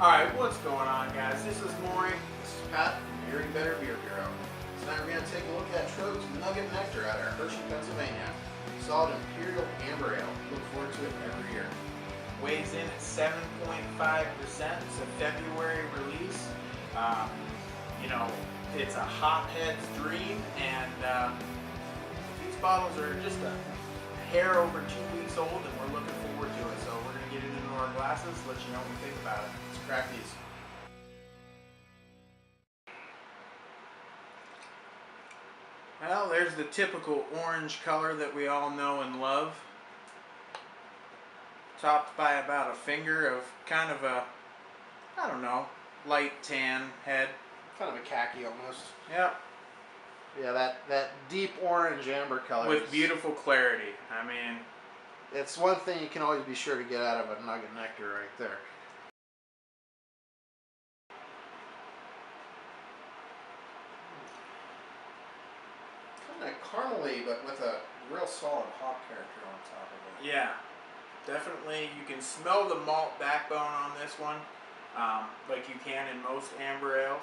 Alright, what's going on, guys? This is Maury. This is Pat from Erie Better Beer Bureau. Tonight we're going to take a look at Troegs Nugget Nectar out of Hershey, Pennsylvania. Solid Imperial Amber Ale. Look forward to it every year. Weighs in at 7.5%. It's a February release. It's a hothead's dream, and these bottles are just a hair over 2 weeks old, and we're looking forward to it. So we're going to get it into our glasses, let you know what we think about it. Let's crack these. Well, there's the typical orange color that we all know and love. Topped by about a finger of kind of a, I don't know, light tan head. Kind of a khaki almost. Yep. Yeah, that deep orange amber color. With beautiful clarity. I mean, it's one thing you can always be sure to get out of a Nugget Nectar right there. Kind of caramely, but with a real solid hop character on top of it. yeah, definitely. You can smell the malt backbone on this one, like you can in most amber ales.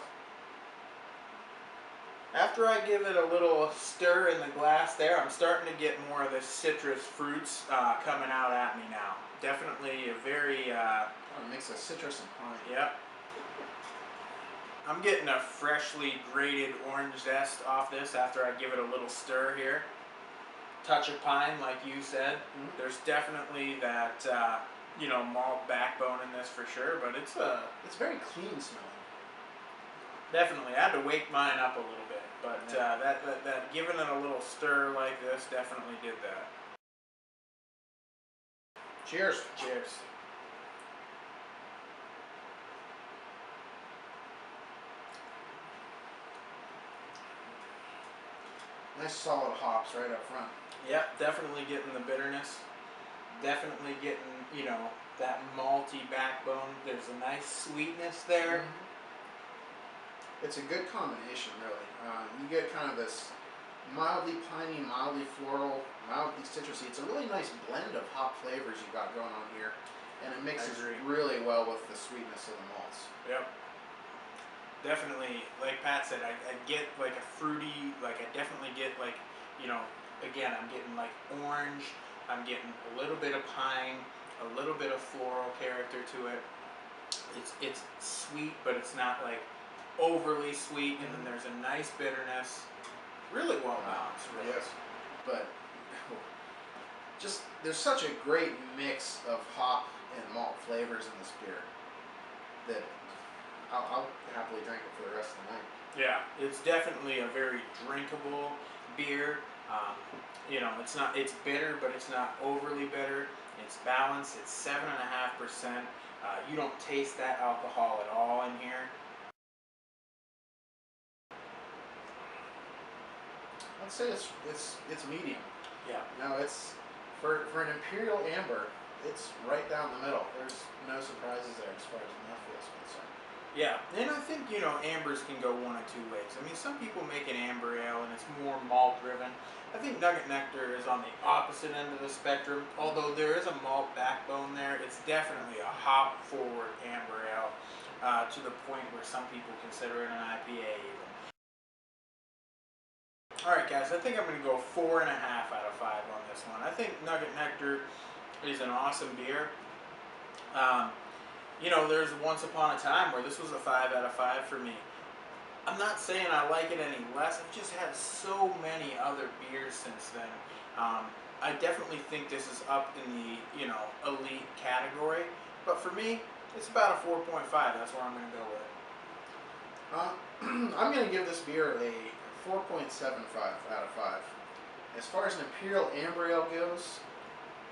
After I give it a little stir in the glass there, I'm starting to get more of the citrus fruits coming out at me now. Definitely a very... a mix of citrus and pine. Yep. I'm getting a freshly grated orange zest off this after I give it a little stir here. Touch of pine, like you said. Mm-hmm. There's definitely that, malt backbone in this for sure, but it's very clean smelling. Definitely. I had to wake mine up a little bit, but that giving it a little stir like this definitely did that. Cheers. Cheers. Nice solid hops right up front. Yep, definitely getting the bitterness. Definitely getting, that malty backbone. There's a nice sweetness there. Mm-hmm. It's a good combination, really. You get kind of this mildly piney, mildly floral, mildly citrusy. It's a really nice blend of hop flavors you got going on here, and it mixes really well with the sweetness of the malts. Yep. Definitely, like Pat said, I get like a fruity, I definitely get again, I'm getting like orange, I'm getting a little bit of pine, a little bit of floral character to it. It's sweet, but it's not like overly sweet, and then there's a nice bitterness. Really well balanced, really. Yes. But there's such a great mix of hop and malt flavors in this beer that I'll happily drink it for the rest of the night. Yeah, it's definitely a very drinkable beer. It's bitter, but it's not overly bitter. It's balanced. It's 7.5%. You don't taste that alcohol at all in here. I'd say it's medium. Yeah. No, it's for an Imperial Amber. It's right down the middle. There's no surprises there as far as mouthfeel is concerned. Yeah, and I think ambers can go one of two ways. I mean, some people make an amber ale and it's more malt driven. I think Nugget Nectar is on the opposite end of the spectrum. Although there is a malt backbone there, it's definitely a hop forward amber ale to the point where some people consider it an IPA even. Alright guys, I think I'm going to go 4.5 out of 5 on this one. I think Nugget Nectar is an awesome beer. There's once upon a time where this was a 5 out of 5 for me. I'm not saying I like it any less. I've just had so many other beers since then. I definitely think this is up in the, elite category. But for me, it's about a 4.5. That's where I'm going to go with it. I'm going to give this beer a 4.75 out of 5. As far as an Imperial Amber Ale goes,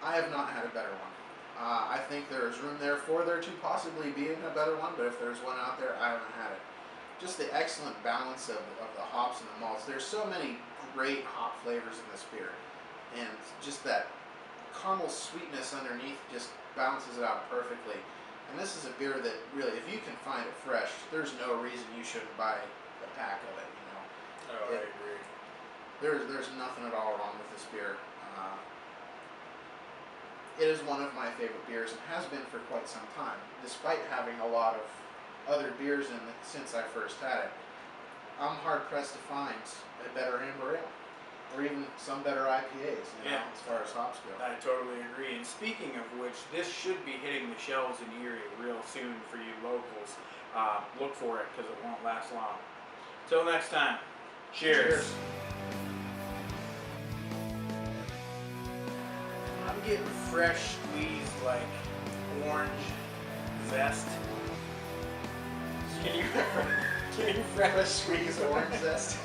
I have not had a better one. I think there is room there for there to possibly be a better one, but if there's one out there, I haven't had it. Just the excellent balance of the hops and the malts. There's so many great hop flavors in this beer, and just that caramel sweetness underneath just balances it out perfectly. And this is a beer that really, if you can find it fresh, there's no reason you shouldn't buy a pack of it. I agree. There's nothing at all wrong with this beer. it is one of my favorite beers and has been for quite some time, despite having a lot of other beers in it since I first had it. I'm hard pressed to find a better amber ale, or even some better IPAs, Yeah. as far as hops go. I totally agree. And speaking of which, this should be hitting the shelves in Erie real soon for you locals. Look for it because it won't last long. Till next time, cheers. I'm getting fresh squeezed like orange zest. Can you Fresh squeezed orange zest.